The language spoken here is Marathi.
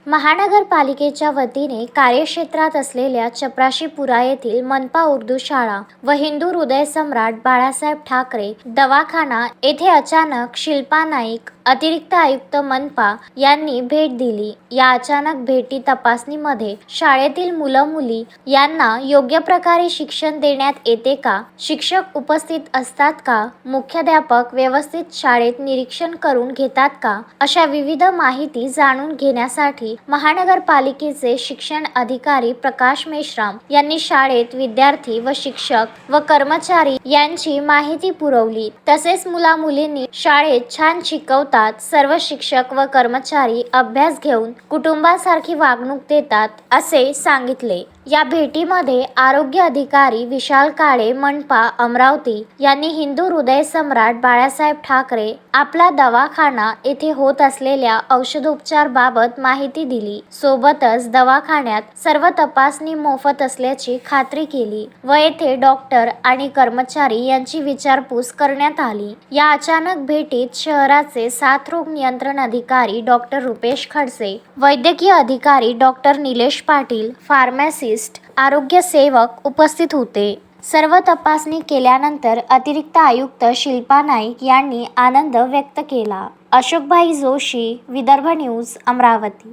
महानगरपालिकेच्या वतीने कार्यक्षेत्रात असलेल्या चपराशीपुरा येथील मनपा उर्दू शाळा व हिंदू हृदय सम्राट बाळासाहेब ठाकरे दवाखाना येथे अचानक शिल्पा नाईक अतिरिक्त आयुक्त मनपा यांनी भेट दिली। या अचानक भेटी तपासणीमध्ये शाळेतील मुलं-मुली यांना योग्य प्रकारे शिक्षण देण्यात येते का, शिक्षक उपस्थित असतात का, मुख्याध्यापक व्यवस्थित शाळेत निरीक्षण करून घेतात का, अशा विविध माहिती जाणून घेण्यासाठी महानगरपालिकेचे शिक्षण अधिकारी प्रकाश मेश्राम यांनी शाळेत विद्यार्थी व शिक्षक व कर्मचारी यांची माहिती पुरवली। तसेच मुला-मुलींनी शाळेत छान शिकवतात, सर्व शिक्षक व कर्मचारी अभ्यास घेऊन कुटुंबासारखी वागणूक देतात असे सांगितले। या भेटीमध्ये आरोग्य अधिकारी विशाल काळे मनपा अमरावती यांनी हिंदू हृदय सम्राट बाळासाहेब ठाकरे आपला दवाखाना येथे होत असलेल्या औषधोपचार बाबत माहिती दिली। सोबतच दवाखान्यात सर्व तपासणी मोफत असल्याची खात्री केली व येथे डॉक्टर आणि कर्मचारी यांची विचारपूस करण्यात आली। या अचानक भेटीत शहराचे साथरोग नियंत्रण अधिकारी डॉक्टर रुपेश खडसे, वैद्यकीय अधिकारी डॉक्टर निलेश पाटील, फार्मासिस्ट, आरोग्य सेवक उपस्थित होते। सर्व तपासणी केल्यानंतर अतिरिक्त आयुक्त शिल्पा नाईक यांनी आनंद व्यक्त केला। अशोकभाई जोशी, विदर्भ न्यूज, अमरावती।